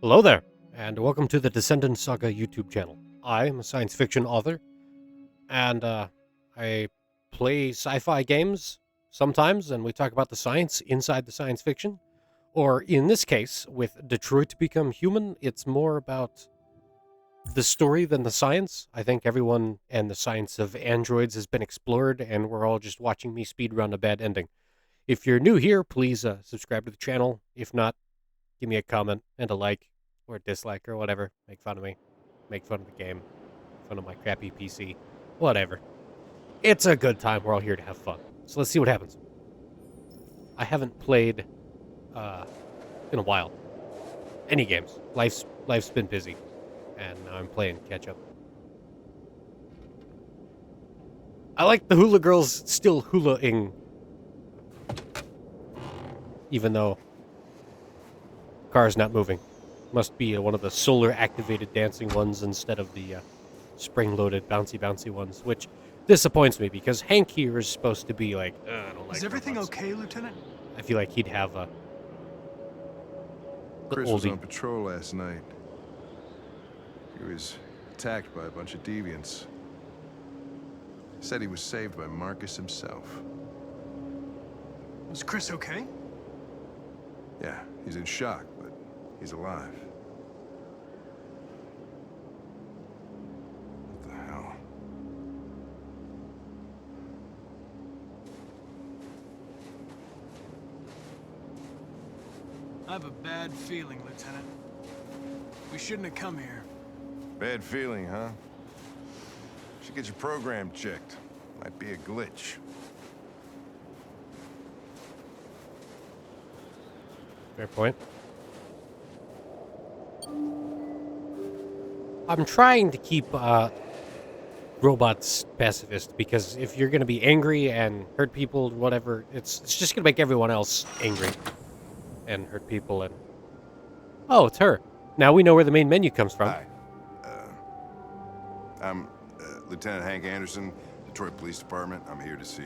Hello there, and welcome to the Descendant Saga YouTube channel. I am a science fiction author, and I play sci-fi games sometimes, and we talk about the science inside the science fiction. Or in this case, with Detroit Become Human, it's more about the story than the science. I think everyone and the science of androids has been explored, and we're all just watching me speedrun a bad ending. If you're new here, please subscribe to the channel. If not, give me a comment and a like or a dislike or whatever. Make fun of me. Make fun of the game. Make fun of my crappy PC. Whatever. It's a good time. We're all here to have fun. So let's see what happens. I haven't played uh, in a while. Any games. Life's been busy. And now I'm playing catch up. I like the hula girls still hula-ing. Even though the car is not moving. Must be one of the solar-activated dancing ones instead of the spring-loaded bouncy ones, which disappoints me because Hank here is supposed to be like, I don't like Is everything robots." okay, Lieutenant? I feel like he'd have the Chris was oldie. on patrol last night. He was attacked by a bunch of deviants. Said he was saved by Markus himself. Was Chris okay? Yeah, he's in shock, but he's alive. What the hell? I have a bad feeling, Lieutenant. We shouldn't have come here. Bad feeling, huh? Should get your program checked. Might be a glitch. Fair point. I'm trying to keep robots pacifist because if you're going to be angry and hurt people, whatever, it's just going to make everyone else angry and hurt people. And oh, it's her. Now we know where the main menu comes from. Hi. I'm Lieutenant Hank Anderson, Detroit Police Department. I'm here to see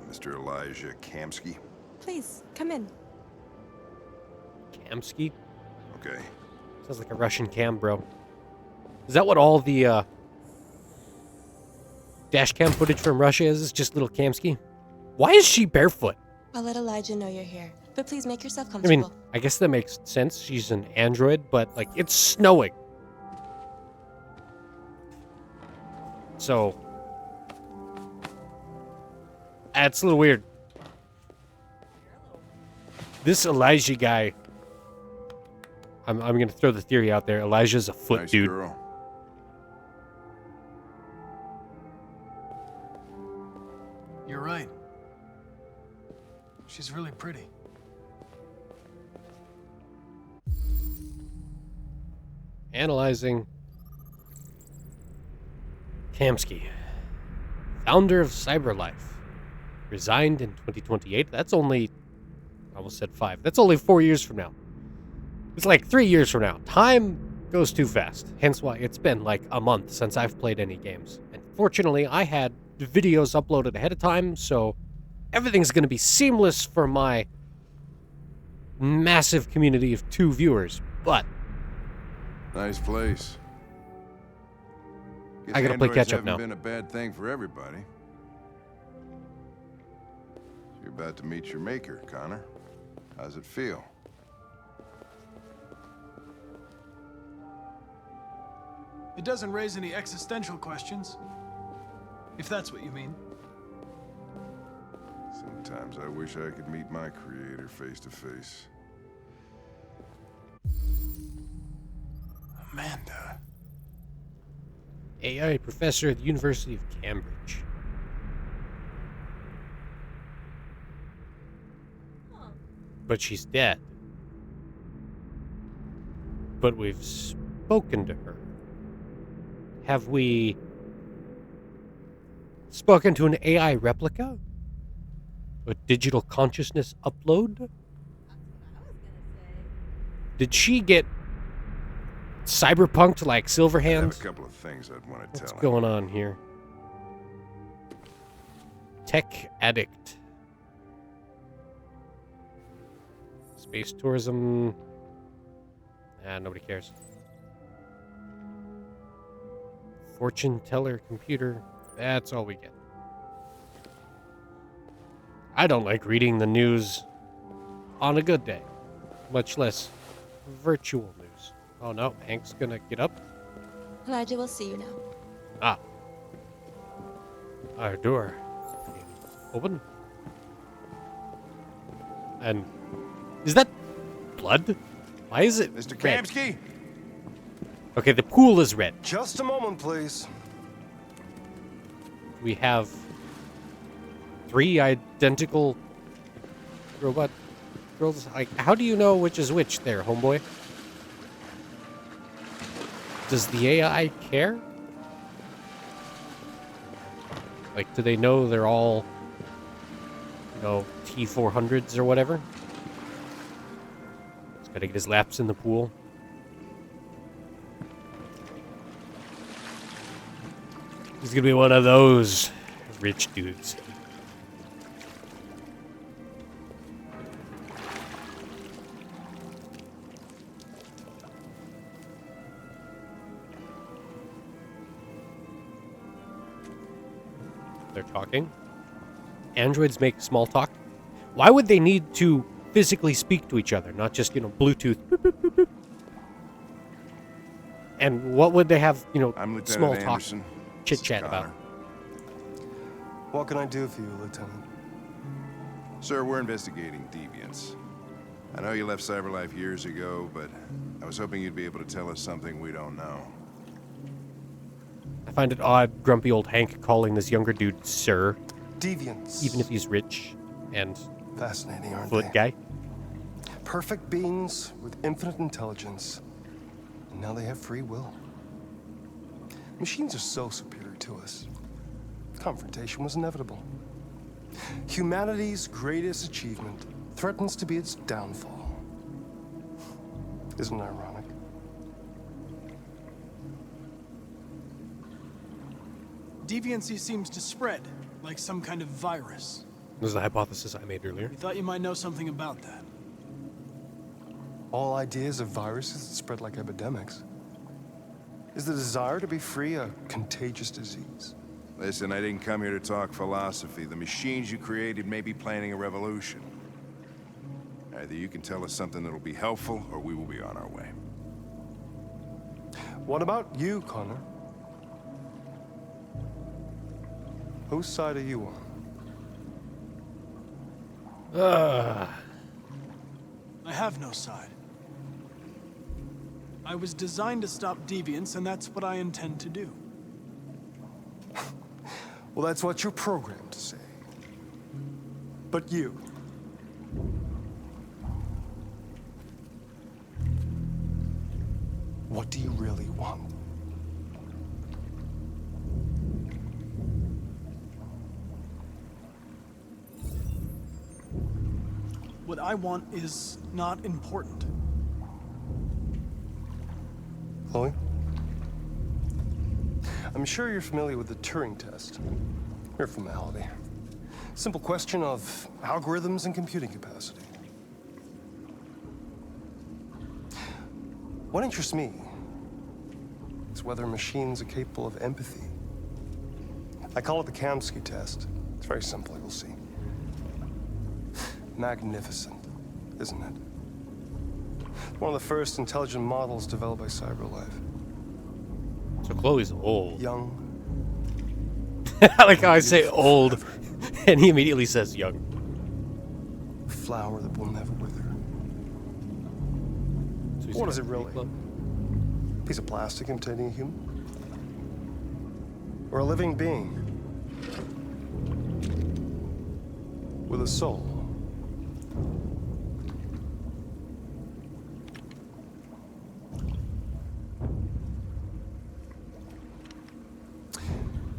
Mr. Elijah Kamsky. Please, come in. Kamsky? Okay. Sounds like a Russian cam, bro. Is that what all the dash cam footage from Russia is? Just little Kamsky? Why is she barefoot? I'll let Elijah know you're here, but please make yourself I mean, comfortable. I guess that makes sense. She's an android, but, like, it's snowing. So, that's a little weird. This Elijah guy, I'm going to throw the theory out there. Elijah's a foot Nice dude. girl. You're right. She's really pretty. Analyzing Kamsky, founder of CyberLife, resigned in 2028. That's only, I almost said 5. That's only 4 years from now. It's like 3 years from now. Time goes too fast. Hence why it's been like a month since I've played any games. And fortunately, I had videos uploaded ahead of time, so everything's going to be seamless for my massive community of 2 viewers. But Nice place. Guess I gotta play androids catch up haven't now. been a bad thing for everybody. You're about to meet your maker, Connor. How's it feel? It doesn't raise any existential questions. If that's what you mean. Sometimes I wish I could meet my creator face to face. Amanda. AI professor at the University of Cambridge. But she's dead. But we've spoken to her. Have we spoken to an AI replica? A digital consciousness upload? Did she get cyberpunked like I have Silverhand? a couple of things I'd want to What's tell him. going on here? Tech addict. Space tourism. Nobody cares. Fortune teller computer. That's all we get. I don't like reading the news on a good day, much less virtual news. Oh no, Hank's gonna get up. Elijah will see you now. Ah. Our door. Open. And is that blood? Why is it Mr. red? Kamsky? Okay, the pool is red. Just a moment, please. We have 3 identical robot girls. Like, how do you know which is which there, homeboy? Does the AI care? Like, do they know they're all, you know, T400s or whatever? He's gotta get his laps in the pool. He's gonna be one of those rich dudes. They're talking. Androids make small talk. Why would they need to physically speak to each other, not just, you know, Bluetooth? Boop, boop, boop, boop. And what would they have, you know, I'm Lieutenant small talk, Anderson. chit chat about? Connor. What can I do for you, Lieutenant? Sir, we're investigating deviants. I know you left Cyberlife years ago, but I was hoping you'd be able to tell us something we don't know. I find it odd, grumpy old Hank calling this younger dude sir, Deviants. even if he's rich and Fascinating, aren't foot they? guy. Perfect beings with infinite intelligence. And now they have free will. Machines are so superior to us. Confrontation was inevitable. Humanity's greatest achievement threatens to be its downfall. Isn't it ironic? Deviancy seems to spread, like some kind of virus. This is the hypothesis I made earlier. We thought you might know something about that. All ideas of viruses that spread like epidemics. Is the desire to be free a contagious disease? Listen, I didn't come here to talk philosophy. The machines you created may be planning a revolution. Either you can tell us something that'll be helpful, or we will be on our way. What about you, Connor? Whose side are you on? I have no side. I was designed to stop deviance, and that's what I intend to do. Well, that's what you're programmed to say. But you. What do you really want? What I want is not important. Chloe? I'm sure you're familiar with the Turing test. Mere formality. Simple question of algorithms and computing capacity. What interests me is whether machines are capable of empathy. I call it the Kamsky test. It's very simple, you'll see. Magnificent, isn't it? One of the first intelligent models developed by Cyberlife. So Chloe's old. Young. I like how I say old, and he immediately says young. Flower that will never wither. So he's What is got it a really? club. Piece of plastic imitating a human? Or a living being? With a soul?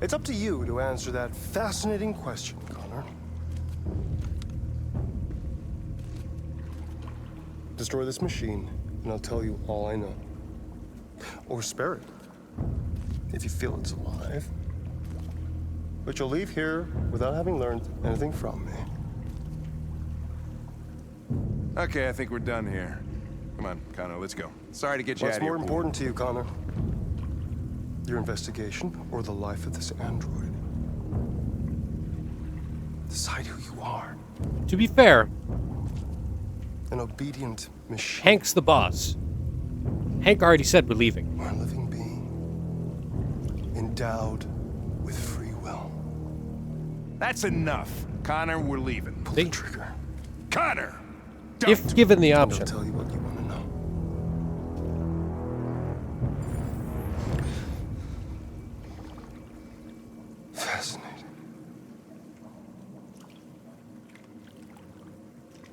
It's up to you to answer that fascinating question, Connor. Destroy this machine, and I'll tell you all I know. Or spare it, if you feel it's alive. But you'll leave here without having learned anything from me. Okay, I think we're done here. Come on, Connor, let's go. Sorry to get you What's out of here. more important to you, Connor? Your investigation or the life of this android? Decide who you are. To be fair, An obedient machine. Hank's the boss. Hank already said we're leaving. Or a living being. Endowed with free will. That's enough. Connor, we're leaving. Pull See? the trigger. Connor! If given the And option. I'll tell you what you want to know. Fascinating.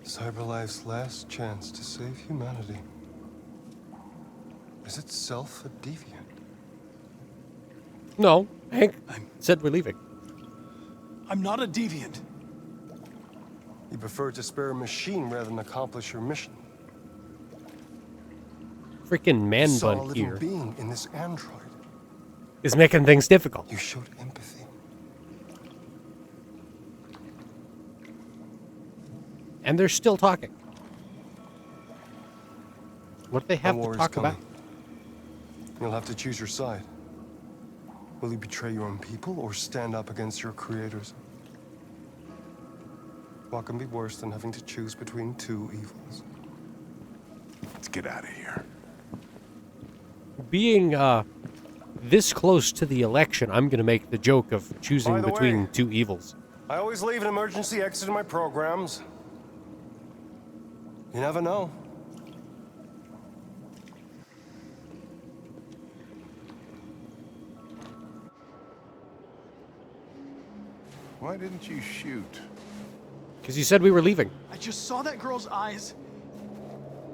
Cyberlife's last chance to save humanity is itself a deviant. No, Hank I'm- said we're leaving. I'm not a deviant. You prefer to spare a machine rather than accomplish your mission. Freaking man You saw a bun living here being in this android. is making things difficult. You showed empathy. And they're still talking. What do they have No to war is talk about? coming. You'll have to choose your side. Will you betray your own people or stand up against your creators? What can be worse than having to choose between two evils? Let's get out of here. Being this close to the election, I'm going to make the joke of choosing By the between way- two evils. I always leave an emergency exit in my programs. You never know. Why didn't you shoot? Because you said we were leaving. I just saw that girl's eyes,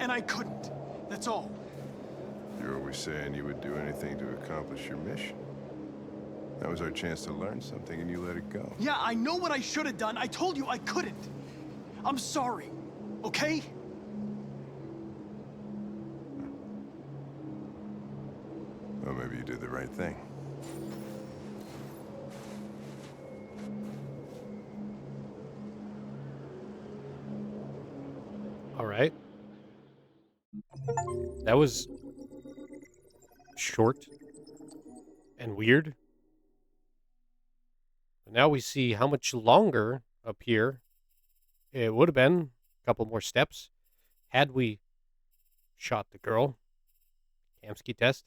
and I couldn't. That's all. You're always saying you would do anything to accomplish your mission. That was our chance to learn something, and you let it go. Yeah, I know what I should have done. I told you I couldn't. I'm sorry, okay? Well, maybe you did the right thing. All right. That was short and weird. But now we see how much longer up here it would have been. A couple more steps had we shot the girl. Kamsky test.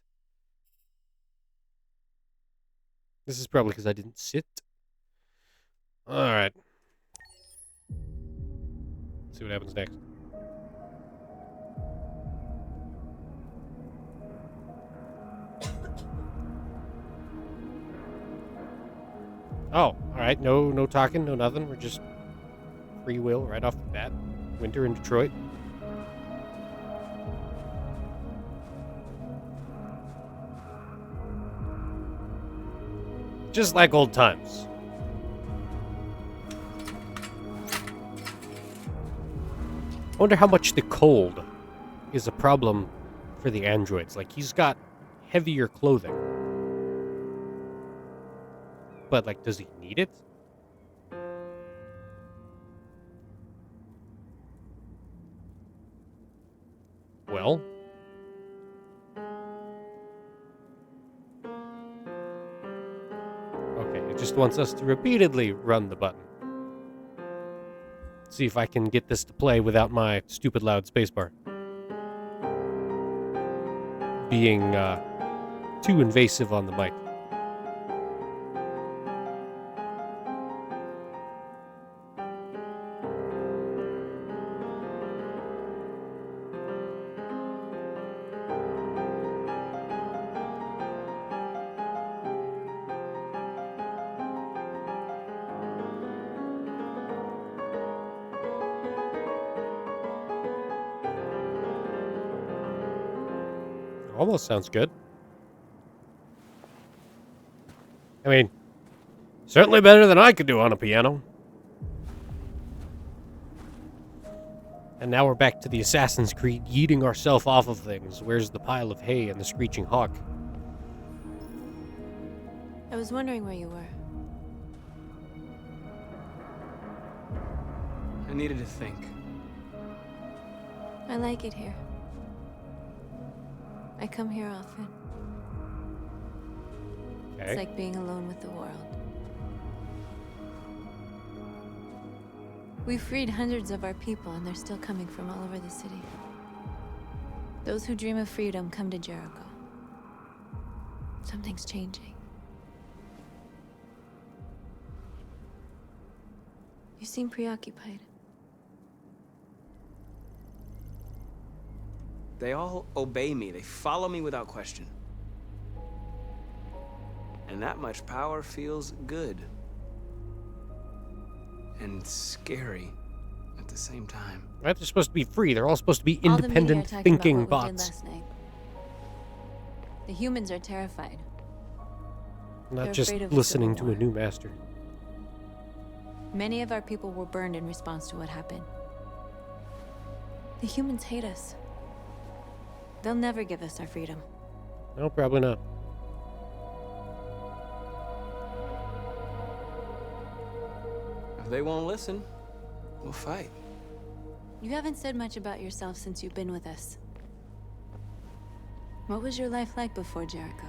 This is probably because I didn't sit. All right. See what happens next. Oh, all right. No talking, no nothing. We're just free will right off the bat. Winter in Detroit. Just like old times. I wonder how much the cold is a problem for the androids. Like, he's got heavier clothing. But, like, does he need it? Well. Okay, it just wants us to repeatedly run the button. See if I can get this to play without my stupid loud spacebar being too invasive on the mic. Almost sounds good. I mean, certainly better than I could do on a piano. And now we're back to the Assassin's Creed yeeting ourselves off of things. Where's the pile of hay and the screeching hawk? I was wondering where you were. I needed to think. I like it here. I come here often. Okay. It's like being alone with the world. We've freed hundreds of our people, and they're still coming from all over the city. Those who dream of freedom come to Jericho. Something's changing. You seem preoccupied. They all obey me. They follow me without question. And that much power feels good. And scary at the same time. Right? They're supposed to be free. They're all supposed to be All the media are independent talking thinking about what we did bots. last night. The humans are terrified. Not They're just afraid of a listening civil to a war. new master. Many of our people were burned in response to what happened. The humans hate us. They'll never give us our freedom. No, probably not. If they won't listen, we'll fight. You haven't said much about yourself since you've been with us. What was your life like before Jericho?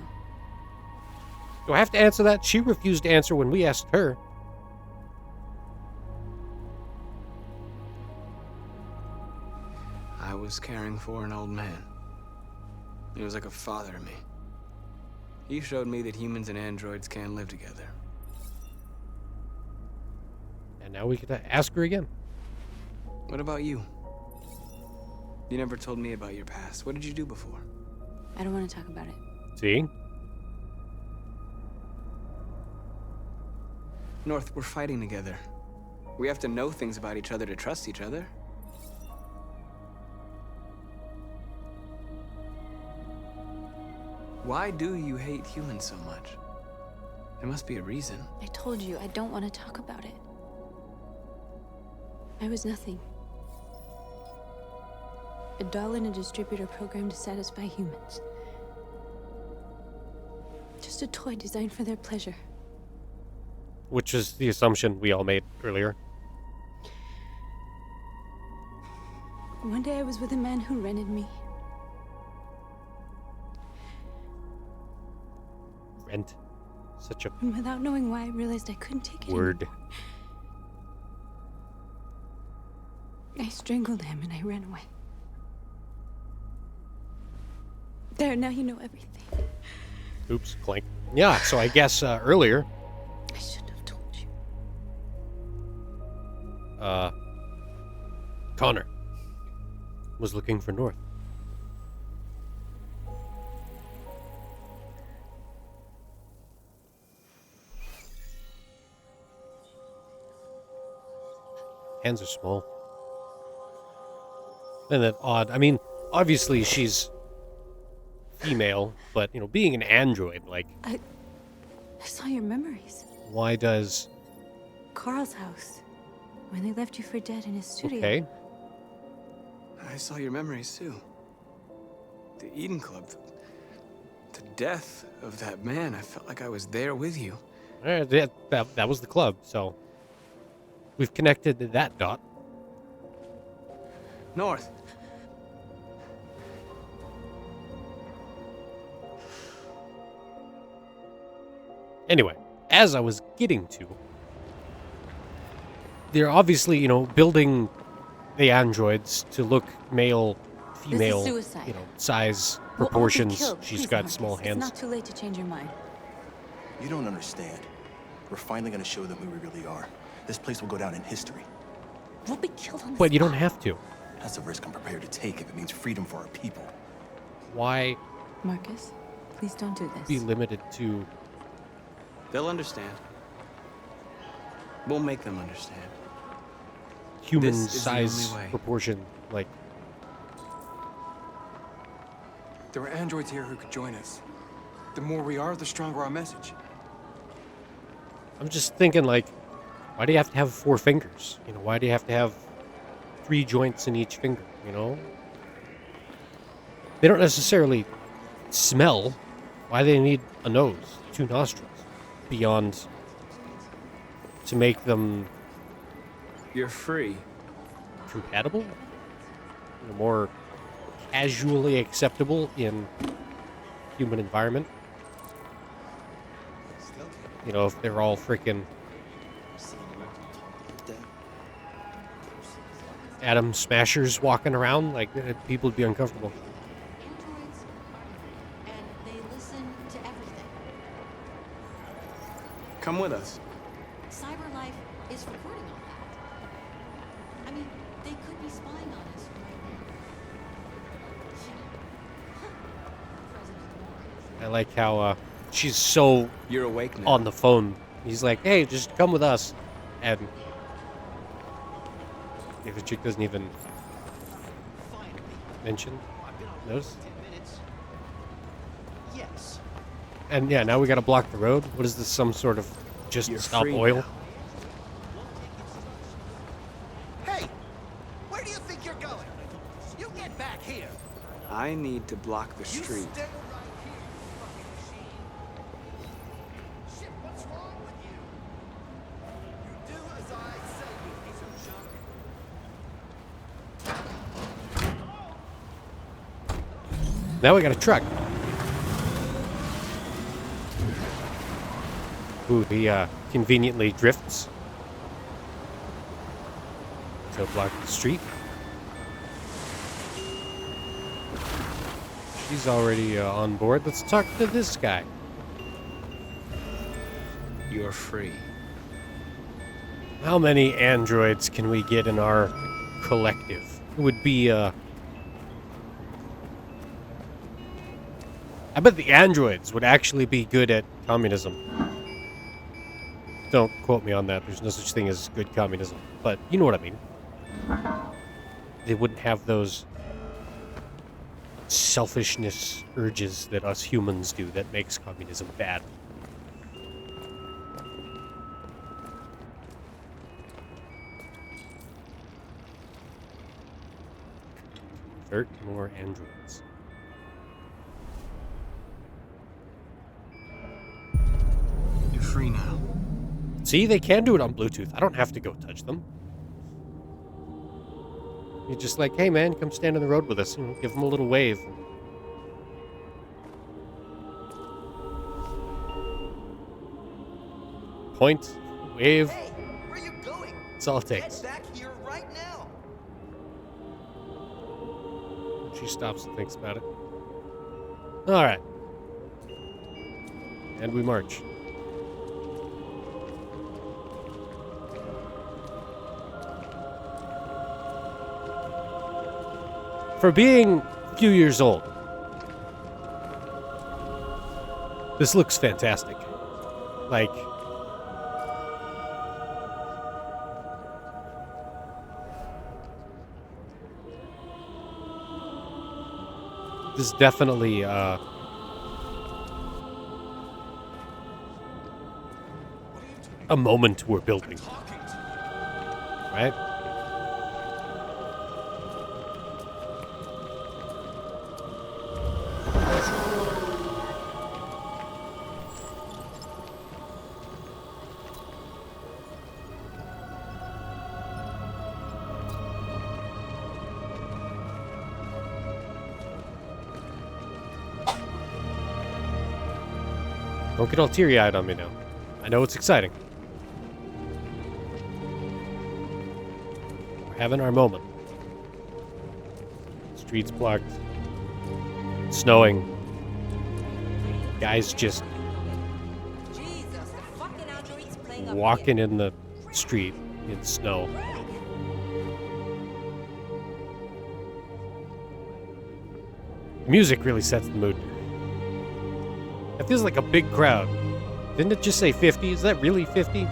Do I have to answer that? She refused to answer when we asked her. I was caring for an old man. He was like a father to me. He showed me that humans and androids can live together. And now we get to ask her again. What about you? You never told me about your past. What did you do before? I don't want to talk about it. See? North, we're fighting together. We have to know things about each other to trust each other. Why do you hate humans so much? There must be a reason. I told you, I don't want to talk about it. I was nothing. A doll in a distributor program to satisfy humans. Just a toy designed for their pleasure. Which is the assumption we all made earlier. One day I was with a man who rented me. Rent. Such a And without knowing why, I realized I couldn't take it word. anymore. I strangled him and I ran away. There, now you know everything. Oops, clank. Yeah, so I guess earlier, I shouldn't have told you. Connor was looking for North. Hands are small. And that odd. I mean, obviously she's female, but, you know, being an android, like, I saw your memories. why does... Carl's house. When they left you for dead in his studio. Okay. I saw your memories too. The Eden Club. The death of that man. I felt like I was there with you. That was the club, so... We've connected that dot. North. Anyway, as I was getting to, they're obviously, you know, building the androids to look male, female, suicide. you know, size, We'll all be proportions. killed. She's Please, got Marcus, small hands. It's not too late to change your mind. You don't understand. We're finally gonna show them who we really are. This place will go down in history. We'll be killed on the But you don't spot. have to. That's a risk I'm prepared to take if it means freedom for our people. Why Marcus, please don't do this. be limited to... They'll understand. We'll make them understand. human This is the size only way. proportion, like... There are androids here who could join us. The more we are, the stronger our message. I'm just thinking, like, why do you have to have 4 fingers? You know, why do you have to have 3 joints in each finger, you know? They don't necessarily smell. Why do they need a nose, 2 nostrils? Beyond to make them You're free. compatible? You know, more casually acceptable in human environment. You know, if they're all freaking atom smashers walking around, like, people would be uncomfortable. Androids are, and they listen to everything. Come with us. Cyber life is recording all that. I mean, they could be spying on us right now. I like how she's so You're awake now. on the phone. He's like, hey, just come with us. And the chick doesn't even mention those. Yes. And yeah, now we gotta block the road. What is this, some sort of just You're stop free oil? now. Hey, where do you think you're going? You get back here. I need to block the You street. stay right here, you fucking machine. Shit, what's wrong with you? You do as I say, you piece of junk. Now we got a truck. Ooh, he conveniently drifts to block the street. She's already on board. Let's talk to this guy. You're free. How many androids can we get in our collective? It would be, I bet the androids would actually be good at communism. Don't quote me on that. There's no such thing as good communism. But you know what I mean. They wouldn't have those selfishness urges that us humans do that makes communism bad. Convert more androids. You're free now. See, they can do it on Bluetooth. I don't have to go touch them. You're just like, hey man, come stand on the road with us. And give them a little wave. Point, wave. Hey, where you going? That's all it Get takes. back here right now. She stops and thinks about it. All right. And we march. For being a few years old, this looks fantastic. Like, this is definitely a moment we're building. Right? Don't get all teary-eyed on me now. I know it's exciting. We're having our moment. Streets blocked. Snowing. Guys just walking in the street in snow. The music really sets the mood. It feels like a big crowd. Didn't it just say 50? Is that really 50?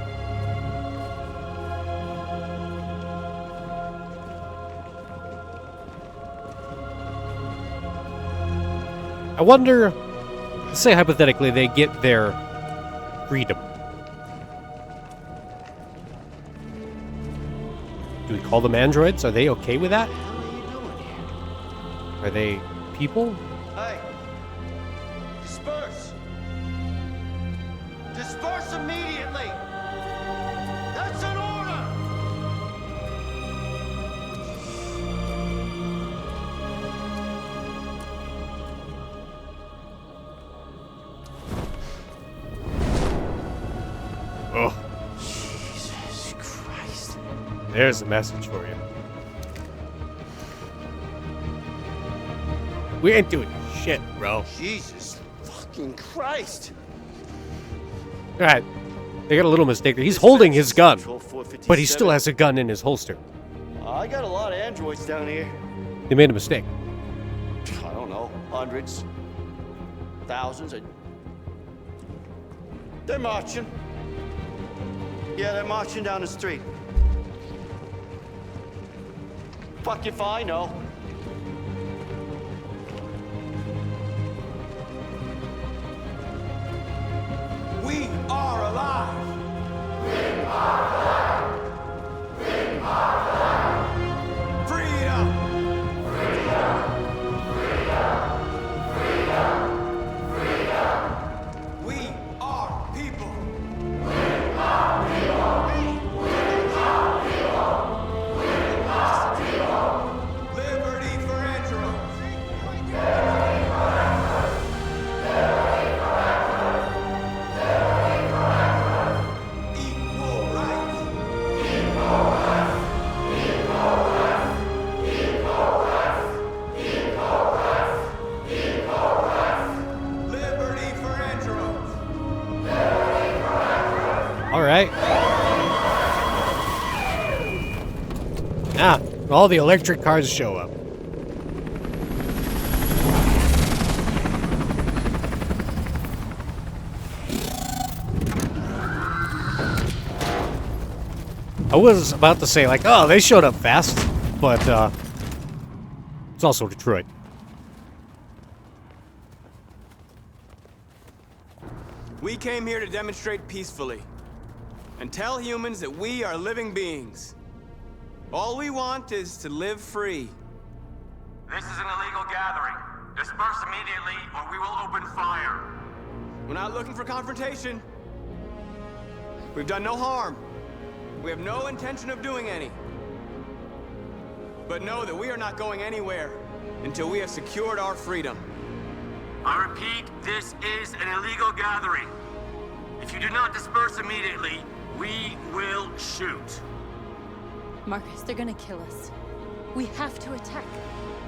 I wonder, let's say hypothetically they get their freedom. Do we call them androids? Are they okay with that? Are they people? Hey, disperse. Disperse immediately. That's an order. There's a message for you. We ain't doing shit, bro. Jesus fucking Christ. All right. They got a little mistake there. He's holding his gun, but he still has a gun in his holster. I got a lot of androids down here. They made a mistake. I don't know, hundreds, thousands. They're marching. Yeah, they're marching down the street. Fuck if I know. We are alive! Freedom! We are people! Liberty for androids! Equal rights! Liberty for androids! All right. Ah, all the electric cars show up. I was about to say, like, oh, they showed up fast, but it's also Detroit. We came here to demonstrate peacefully and tell humans that we are living beings. All we want is to live free. This is an illegal gathering. Disperse immediately or we will open fire. We're not looking for confrontation. We've done no harm. We have no intention of doing any. But know that we are not going anywhere until we have secured our freedom. I repeat, this is an illegal gathering. If you do not disperse immediately, we will shoot. Marcus, they're gonna kill us. We have to attack.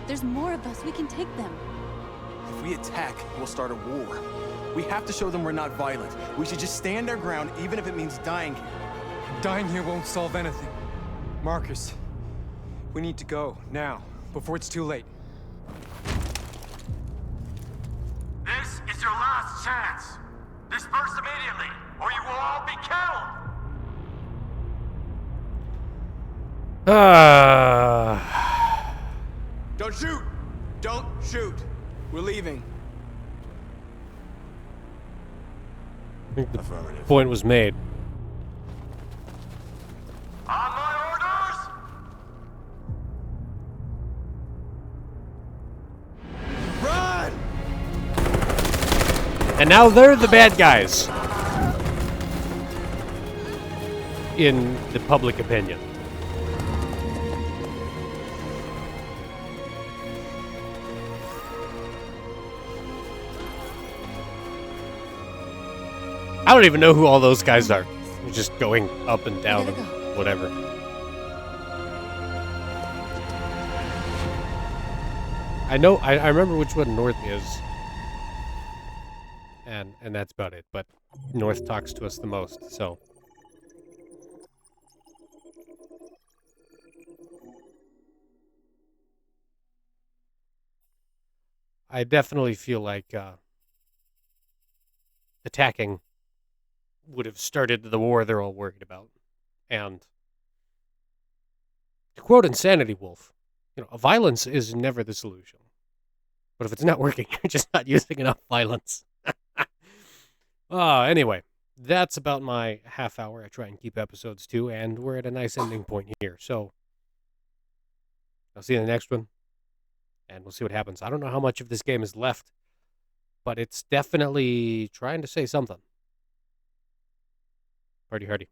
There's more of us. We can take them. If we attack, we'll start a war. We have to show them we're not violent. We should just stand our ground, even if it means dying here. Dying here won't solve anything. Marcus, we need to go, now, before it's too late. This is your last chance. Disperse immediately or you will all be killed. Don't shoot! Don't shoot! We're leaving. I think the point was made. On my orders! Run! And now they're the bad guys. In the public opinion. I don't even know who all those guys are. They're just going up and down and whatever. I know, I remember which one North is. And that's about it. But North talks to us the most, so. I definitely feel like attacking would have started the war they're all worried about. And to quote Insanity Wolf, violence is never the solution. But if it's not working, you're just not using enough violence. Anyway, that's about my half hour. I try and keep episodes to, and we're at a nice ending point here. So I'll see you in the next one, and we'll see what happens. I don't know how much of this game is left, but it's definitely trying to say something. Party hardy.